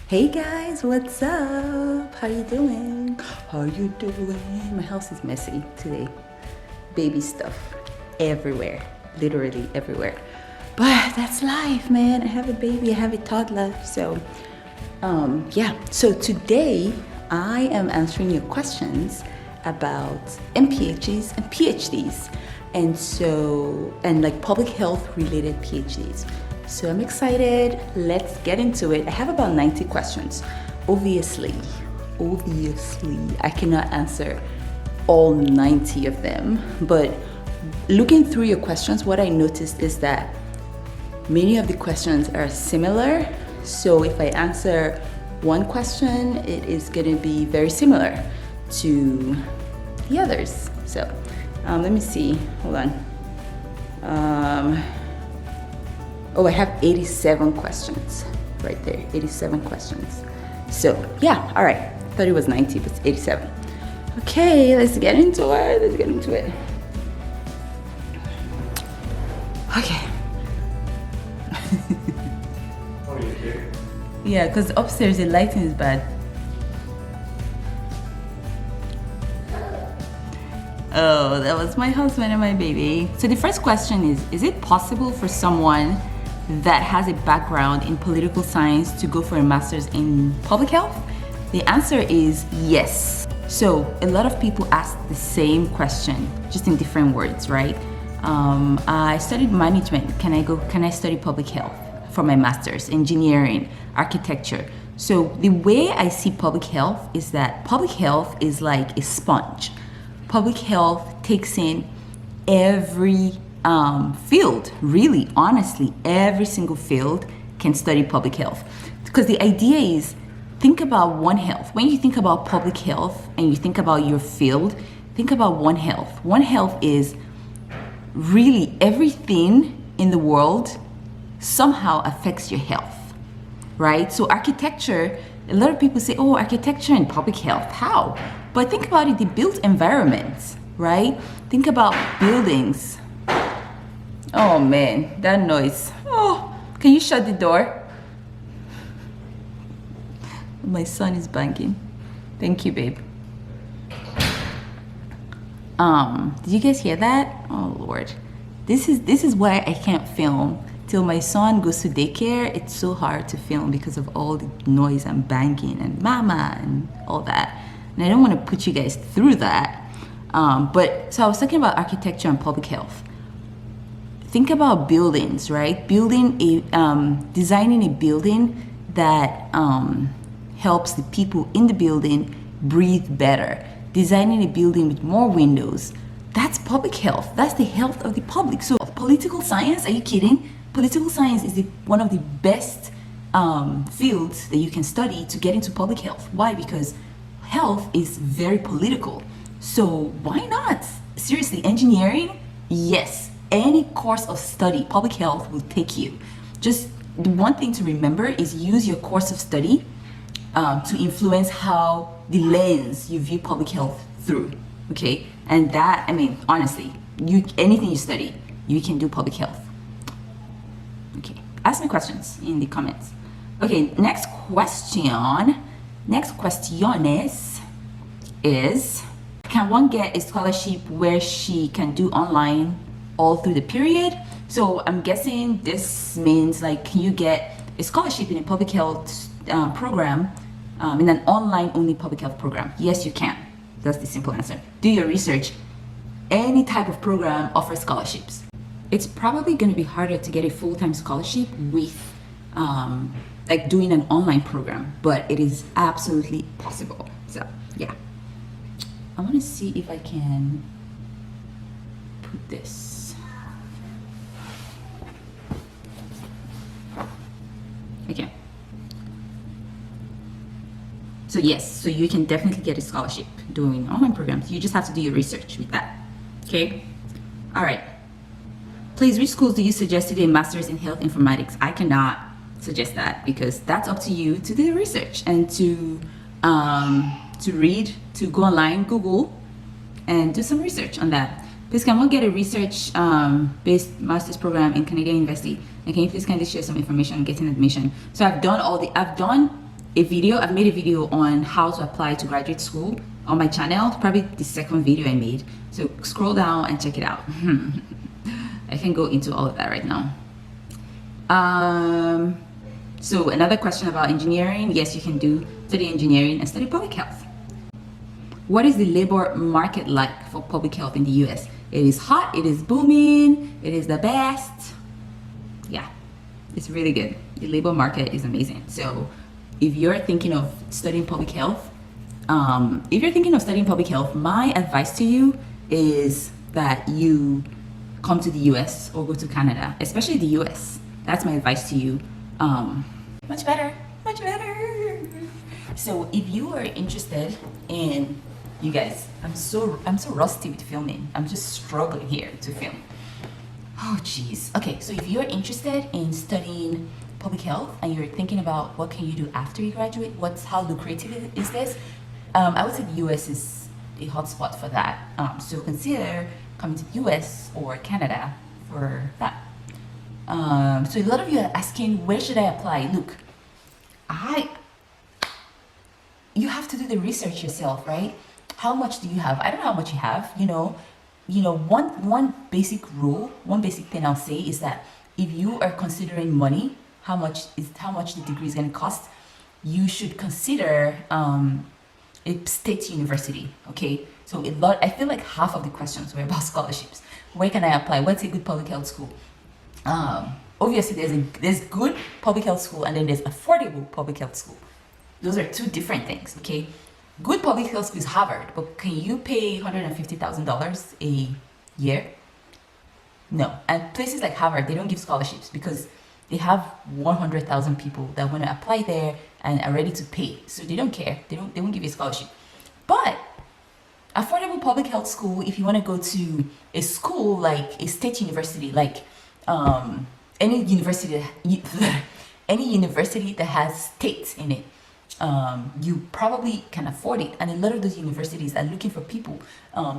Hey guys, what's up? How you doing? How you doing? My house is messy today. Baby stuff everywhere, literally everywhere. But that's life, man. I have a baby, I have a toddler. So, yeah. So today I am answering your questions about MPHs and PhDs, and like public health related PhDs. So I'm excited. Let's get into it. I have about 90 questions. Obviously, I cannot answer all 90 of them, but looking through your questions, what I noticed is that many of the questions are similar. So if I answer one question, it is going to be very similar to the others. So let me see. Hold on. Oh, I have 87 questions right there. 87 questions. So yeah, all right. I thought it was 90, but it's 87. Okay, let's get into it. Okay. Oh, you here? Yeah, because upstairs the lighting is bad. Oh, that was my husband and my baby. So the first question is it possible for someone that has a background in political science to go for a master's in public health? The answer is yes. So a lot of people ask the same question, just in different words, right? I studied management. Can I study public health for my master's? Engineering, architecture. So the way I see public health is that public health is like a sponge. Public health takes in every field, really, honestly, every single field can study public health. Because the idea is, think about One Health. When you think about public health and you think about your field, think about One Health. One Health is really everything in the world somehow affects your health, right? So architecture, a lot of people say, oh, architecture and public health, how? But think about it, the built environment, right? Think about buildings. Oh man, that noise. Oh, can you shut the door? My son is banging. Thank you, babe. Did you guys hear that? Oh Lord. This is why I can't film till my son goes to daycare. It's so hard to film because of all the noise and banging and mama and all that. And I don't want to put you guys through that. But so I was talking about architecture and public health. Think about buildings, right? Designing a building that helps the people in the building breathe better. Designing a building with more windows. That's public health. That's the health of the public. So political science, are you kidding? Political science is one of the best fields that you can study to get into public health. Why? Because health is very political. So why not? Seriously, engineering? Yes. Any course of study, public health will take you. Just the one thing to remember is use your course of study to influence how the lens you view public health through. Okay, and that, I mean, honestly, anything you study, you can do public health. Okay, ask me questions in the comments. Okay, next question is can one get a scholarship where she can do online all through the period? So I'm guessing this means like, can you get a scholarship in a public health program, in an online only public health program? Yes, you can. That's the simple answer. Do your research. Any type of program offers scholarships. It's probably going to be harder to get a full-time scholarship with like doing an online program, but it is absolutely possible. So yeah, I want to see if I can put this. Okay. So yes, so you can definitely get a scholarship doing online programs. You just have to do your research with that. Okay. All right. Please, which schools do you suggest to do a master's in health informatics? I cannot suggest that because that's up to you to do the research and to read, to go online, Google, and do some research on that. Please, can we get a research based master's program in Canadian University? And can you please kindly share some information on getting admission? So I've done a video. I've made a video on how to apply to graduate school on my channel, probably the second video I made. So scroll down and check it out. I can go into all of that right now. So another question about engineering. Yes, you can study engineering and study public health. What is the labor market like for public health in the US? It is hot, it is booming, it is the best. Yeah, it's really good. The labor market is amazing. So if you're thinking of studying public health, my advice to you is that you come to the US or go to Canada, especially the US. That's my advice to you. Much better. So if you are interested in, you guys, I'm so rusty with filming. I'm just struggling here to film. Oh geez. Okay, so if you're interested in studying public health and you're thinking about what can you do after you graduate, how lucrative is this? I would say the US is a hotspot for that. So consider coming to the US or Canada for that. So a lot of you are asking, where should I apply? Look, you have to do the research yourself, right? How much do you have? I don't know how much you have. One basic rule, one basic thing I'll say is that if you are considering money, how much the degree is going to cost, you should consider a state university. Okay, so I feel like half of the questions were about scholarships. Where can I apply? What's a good public health school? Obviously there's good public health school and then there's affordable public health school. Those are two different things. Okay, good public health school is Harvard, but can you pay $150,000 a year? No. And places like Harvard, they don't give scholarships because they have 100,000 people that want to apply there and are ready to pay, so they don't care. They won't give you a scholarship. But affordable public health school, if you want to go to a school like a state university, like any university that has states in it, you probably can afford it. And a lot of those universities are looking for people,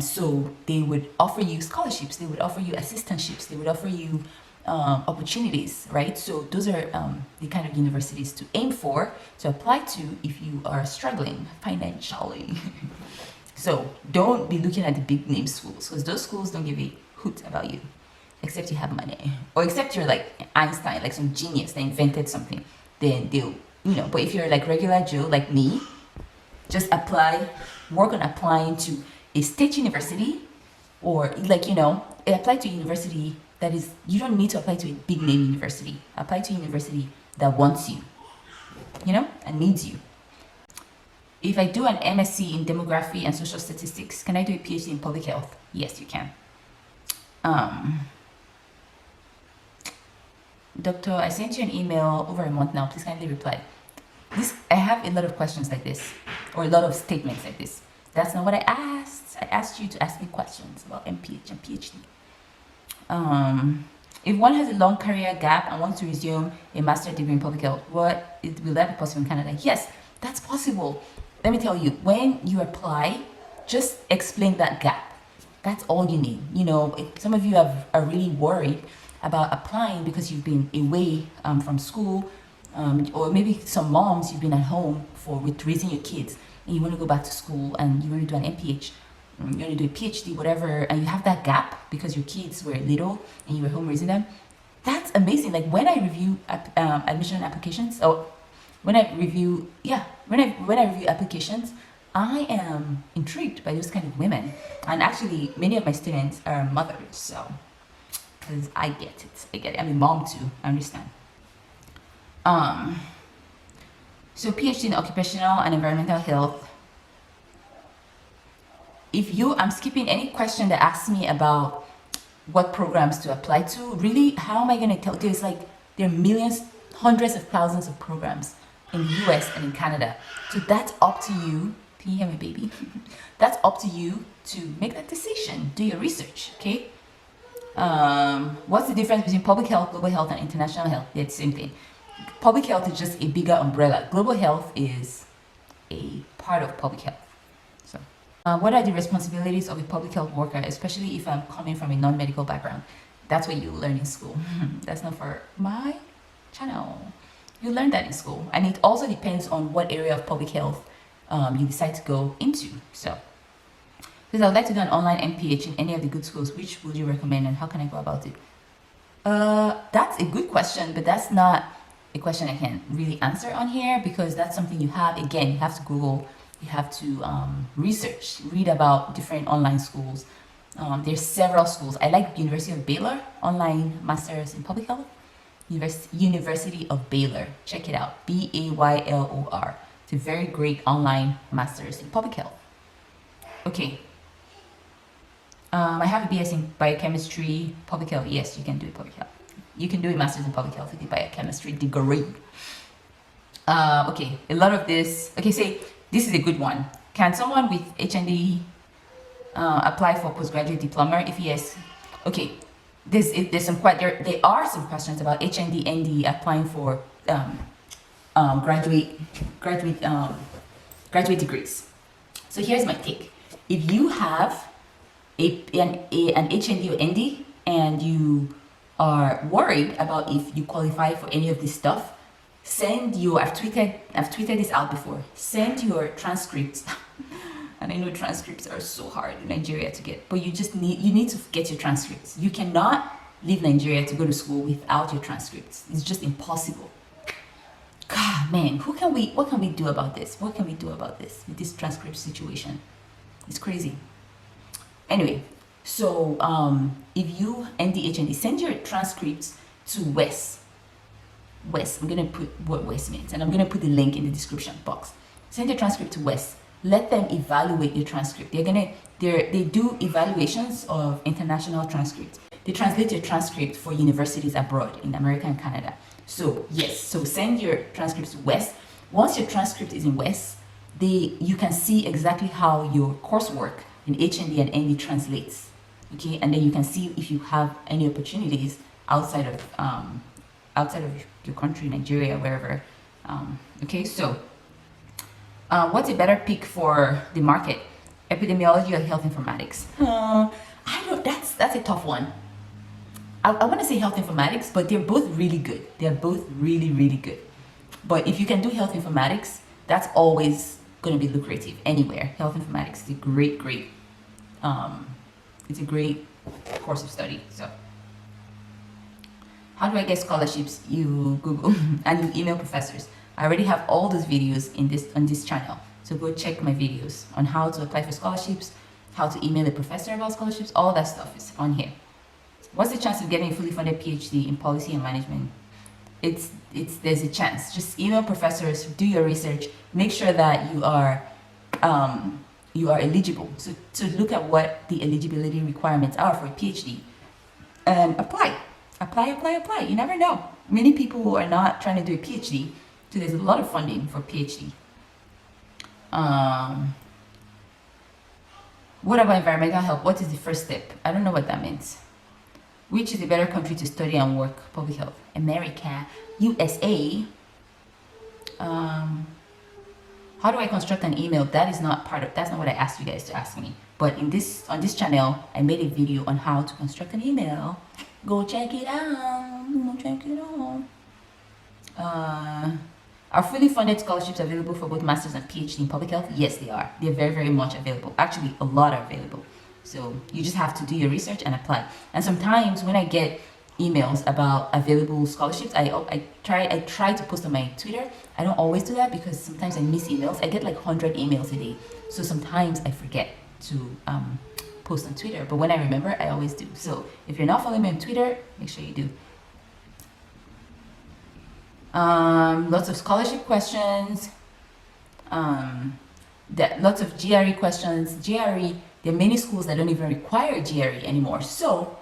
so they would offer you scholarships, they would offer you assistantships, they would offer you opportunities, right? So those are the kind of universities to aim for, to apply to if you are struggling financially. So don't be looking at the big name schools, because those schools don't give a hoot about you, except you have money, or except you're like Einstein, like some genius that invented something. Then they'll, but if you're like regular Joe like me, just work on applying to a state university, or apply to a university that is, you don't need to apply to a big name university. Apply to a university that wants you, and needs you. If I do an MSc in demography and social statistics, can I do a PhD in public health? Yes, you can. Doctor, I sent you an email over a month now. Please kindly reply. I have a lot of questions like this, or a lot of statements like this. That's not what I asked. I asked you to ask me questions about MPH and PhD. If one has a long career gap and wants to resume a master's degree in public health, will that be possible in Canada? Yes, that's possible. Let me tell you, when you apply, just explain that gap. That's all you need. If some of you are really worried about applying because you've been away from school, or maybe some moms, you've been at home with raising your kids, and you want to go back to school and you want to do an MPH, you want to do a PhD, whatever, and you have that gap because your kids were little and you were home raising them. That's amazing. Like when I review admission applications, or when I review applications, I am intrigued by those kind of women. And actually, many of my students are mothers, so because I get it. I'm a mom too. I understand. So PhD in occupational and environmental health. I'm skipping any question that asks me about what programs to apply to. Really, how am I going to tell? There are millions, hundreds of thousands of programs in the US and in Canada. So that's up to you. Can you hear me, baby? That's up to you to make that decision. Do your research, okay? What's the difference between public health, global health, and international health? They're the same thing. Public health is just a bigger umbrella. Global health is a part of public health. So, what are the responsibilities of a public health worker, especially if I'm coming from a non-medical background? That's what you learn in school. That's not for my channel. You learn that in school, and it also depends on what area of public health you decide to go into. So, because I would like to do an online MPH in any of the good schools, which would you recommend, and how can I go about it? That's a good question, but that's not a question I can really answer on here, because that's something you have, again, you have to Google, you have to research, read about different online schools. There's several schools. I like University of Baylor online masters in public health. University of Baylor, check it out, Baylor. It's a very great online masters in public health. Okay, I have a BS in biochemistry, public health. Yes, you can do it public health. You can do a master's in public health with a biochemistry degree. Okay, a lot of this. Okay, say this is a good one. Can someone with HND apply for postgraduate diploma? If yes, okay. There's some there are some questions about HND, ND applying for graduate degrees. So here's my take. If you have an HND or ND and you are worried about if you qualify for any of this stuff, I've tweeted this out before, send your transcripts. And I know transcripts are so hard in Nigeria to get, but you need to get your transcripts. You cannot leave Nigeria to go to school without your transcripts. It's just impossible. God, man, what can we do about this? What can we do about this with this transcript situation? It's crazy. Anyway, so if you ND, send your transcripts to Wes. I'm gonna put what Wes means, and I'm gonna put the link in the description box. Send your transcript to Wes. Let them evaluate your transcript. They do evaluations of international transcripts. They translate your transcript for universities abroad in America and Canada. So yes, so send your transcripts to Wes. Once your transcript is in Wes, you can see exactly how your coursework in HND and ND translates. Okay, and then you can see if you have any opportunities outside of your country, Nigeria, wherever. Okay, so. What's a better pick for the market? Epidemiology or health informatics? I don't. That's a tough one. I want to say health informatics, but they're both really good. They're both really, really good. But if you can do health informatics, that's always going to be lucrative anywhere. Health informatics is a great, it's a great course of study. So, how do I get scholarships? You Google and you email professors. I already have all those videos on this channel. So go check my videos on how to apply for scholarships, how to email a professor about scholarships, all that stuff is on here. What's the chance of getting a fully funded PhD in policy and management? There's a chance. Just email professors, do your research, make sure that you are eligible. So to look at what the eligibility requirements are for a PhD and apply. You never know. Many people are not trying to do a PhD. So there's a lot of funding for PhD. What about environmental health? What is the first step? I don't know what that means. Which is a better country to study and work public health? America, USA. How do I construct an email? That's not what I asked you guys to ask me. But on this channel, I made a video on how to construct an email. Go check it out. Are fully funded scholarships available for both masters and PhD in public health? Yes, they are. They're very, very much available. Actually, a lot are available. So you just have to do your research and apply. And sometimes when I get emails about available scholarships, I try to post on my Twitter. I don't always do that because sometimes I miss emails. I get like 100 emails a day. So sometimes I forget to post on Twitter. But when I remember, I always do. So if you're not following me on Twitter, make sure you do. Lots of scholarship questions, lots of GRE questions. GRE, there are many schools that don't even require GRE anymore. So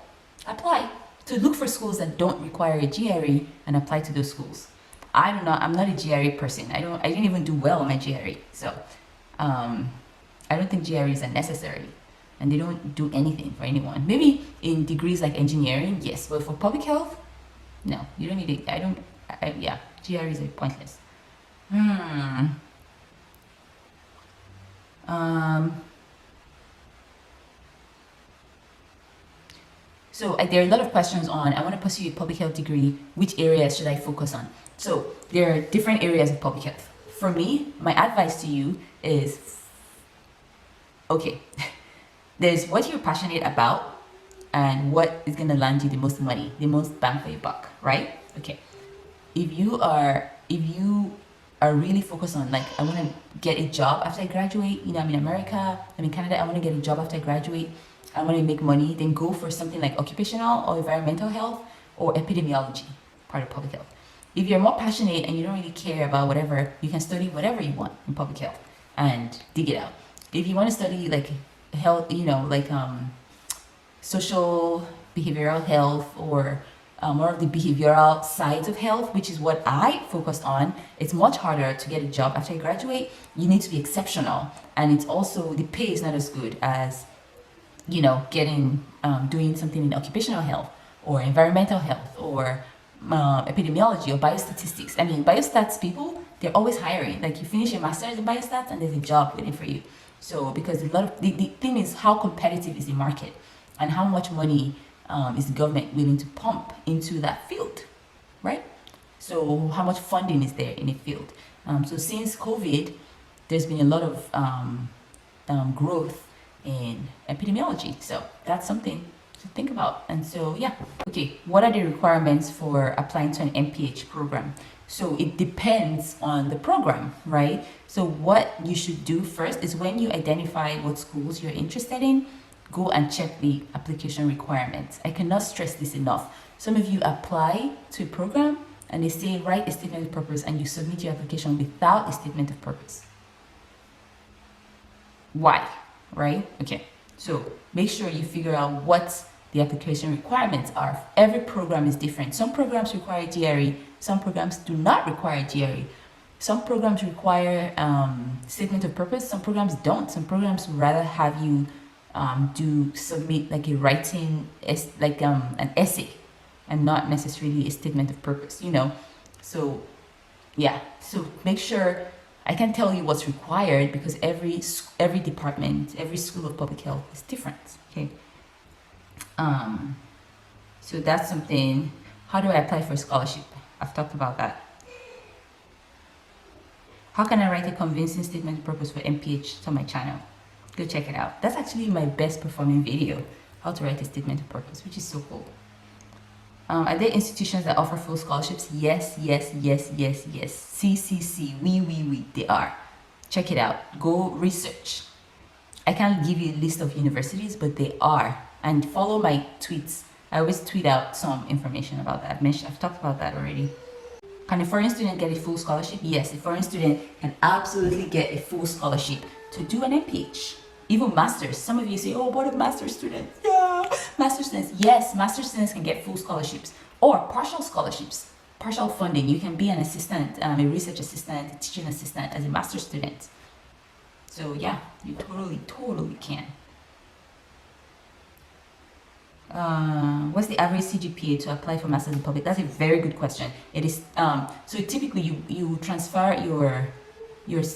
apply to look for schools that don't require a GRE and apply to those schools. I'm not a GRE person. I didn't even do well on my GRE. So I don't think GREs are necessary, and they don't do anything for anyone. Maybe in degrees like engineering, yes, but for public health, no, you don't need it. Yeah, GREs are pointless. So So there are a lot of questions on, I want to pursue a public health degree, which areas should I focus on? So there are different areas of public health. For me, my advice to you is, okay, there's what you're passionate about and what is going to land you the most money, the most bang for your buck, right? Okay. If you are really focused on, like, I want to get a job after I graduate, I'm in America, I'm in Canada, I want to get a job after I graduate, I want to make money, then go for something like occupational or environmental health or epidemiology, part of public health. If you're more passionate and you don't really care about whatever, you can study whatever you want in public health and dig it out. If you want to study like health, social behavioral health or more of the behavioral sides of health, which is what I focused on, it's much harder to get a job after you graduate. You need to be exceptional, and it's also, the pay is not as good as doing something in occupational health or environmental health or epidemiology or biostatistics. I mean, biostats people, they're always hiring. Like, you finish your master's in biostats and there's a job waiting for you. So because a lot of the thing is, how competitive is the market and how much money is the government willing to pump into that field, right? So how much funding is there in a field? So since COVID, there's been a lot of growth in epidemiology. So that's something to think about. And so, yeah. Okay, what are the requirements for applying to an MPH program? So it depends on the program, right? So what you should do first is, when you identify what schools you're interested in, go and check the application requirements. I cannot stress this enough. Some of you apply to a program and they say write a statement of purpose, and you submit your application without a statement of purpose. Why? Right? Okay. So make sure you figure out what the application requirements are. Every program is different. Some programs require GRE. Some programs do not require GRE. Some programs require statement of purpose. Some programs don't. Some programs would rather have you submit like a writing, an essay, and not necessarily a statement of purpose. So yeah. So make sure. I can't tell you what's required because every department, every school of public health is different. Okay. So that's something. How do I apply for a scholarship? I've talked about that. How can I write a convincing statement of purpose for MPH to my channel? Go check it out. That's actually my best performing video, how to write a statement of purpose, which is so cool. Are there institutions that offer full scholarships? Yes. CCC, we, they are. Check it out. Go research. I can't give you a list of universities, but they are. And follow my tweets. I always tweet out some information about that. I've talked about that already. Can a foreign student get a full scholarship? Yes, a foreign student can absolutely get a full scholarship to do an MPH. Even masters. Some of you say, oh, what a master student? Yeah, master students. Yes, master students can get full scholarships or partial scholarships, partial funding. You can be an assistant, a research assistant, a teaching assistant as a master student. So yeah, you totally can. What's the average CGPA to apply for Masters in Public? That's a very good question. It is so typically you transfer your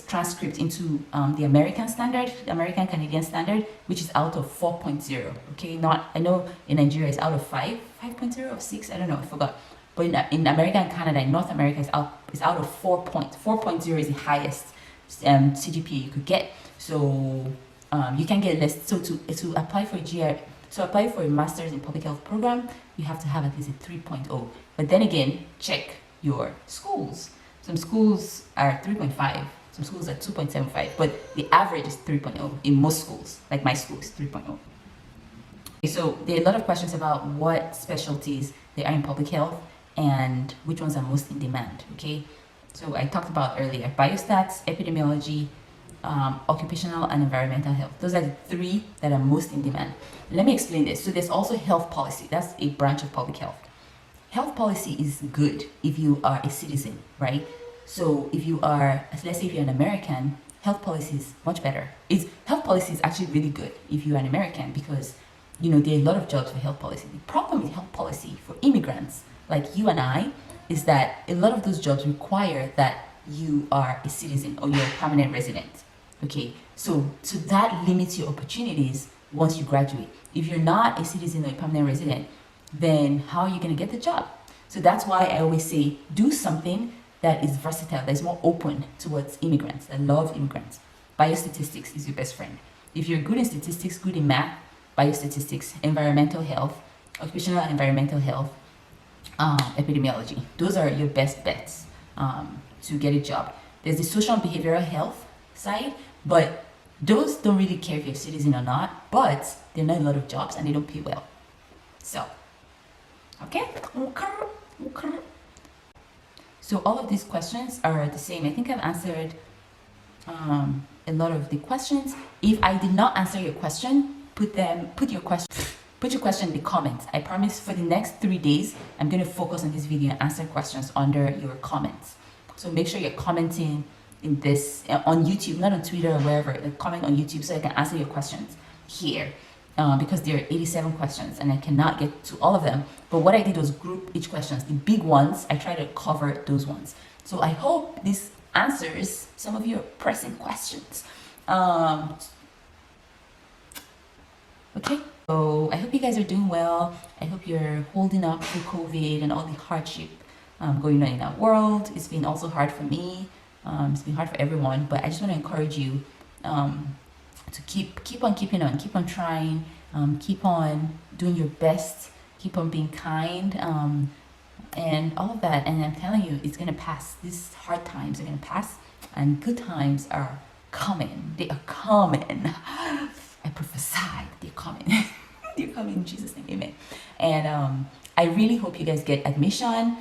transcript into the American standard, the American Canadian standard, which is out of 4.0. Okay, I know in Nigeria it's out of 5.0 or 6. I don't know, I forgot. But in America and Canada, in North America, it's out of 4.0 is the highest CGPA you could get. So you can get less. So to apply for a Masters in Public Health program, you have to have at least a 3.0. But then again, check your schools. Some schools are 3.5, some schools are 2.75, but the average is 3.0 in most schools. Like my school is 3.0. Okay, so there are a lot of questions about what specialties there are in public health and which ones are most in demand. Okay, so I talked about earlier: biostats, epidemiology, occupational and environmental health. Those are the three that are most in demand. Let me explain this. So there's also health policy. That's a branch of public health. Health policy is good if you are a citizen, right? So if you are, let's say if you're an American, health policy is much better. Health policy is actually really good if you're an American because, there are a lot of jobs for health policy. The problem with health policy for immigrants like you and I is that a lot of those jobs require that you are a citizen or you're a permanent resident. Okay, so that limits your opportunities once you graduate. If you're not a citizen or a permanent resident, then how are you going to get the job? So that's why I always say do something that is versatile, that is more open towards immigrants, that love immigrants. Biostatistics is your best friend. If you're good in statistics, good in math, biostatistics, environmental health, occupational and environmental health, epidemiology, those are your best bets to get a job. There's the social and behavioral health side, but those don't really care if you're a citizen or not, but there are not a lot of jobs and they don't pay well. So, okay. So all of these questions are the same. I think I've answered a lot of the questions. If I did not answer your question, put your question in the comments. I promise for the next 3 days, I'm going to focus on this video and answer questions under your comments. So make sure you're commenting in this on YouTube, not on Twitter or wherever. Comment on YouTube so I can answer your questions here. Because there are 87 questions and I cannot get to all of them. But what I did was group each questions. The big ones, I try to cover those ones. So I hope this answers some of your pressing questions. Okay, so I hope you guys are doing well. I hope you're holding up through COVID and all the hardship going on in our world. It's been also hard for me. It's been hard for everyone, but I just want to encourage you to keep on keeping on, keep on trying, keep on doing your best, keep on being kind, and all of that. And I'm telling you, it's gonna pass. These hard times are gonna pass, and good times are coming. They are coming. I prophesy they're coming. They're coming in Jesus' name, amen. And I really hope you guys get admission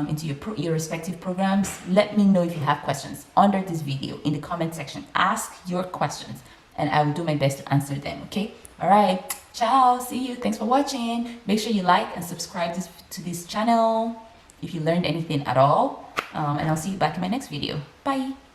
into your respective programs. Let me know if you have questions under this video in the comment section. Ask your questions and I will do my best to answer them. Okay, all right, ciao, see you, thanks for watching. Make sure you like and subscribe to this channel if you learned anything at all, and I'll see you back in my next video. Bye.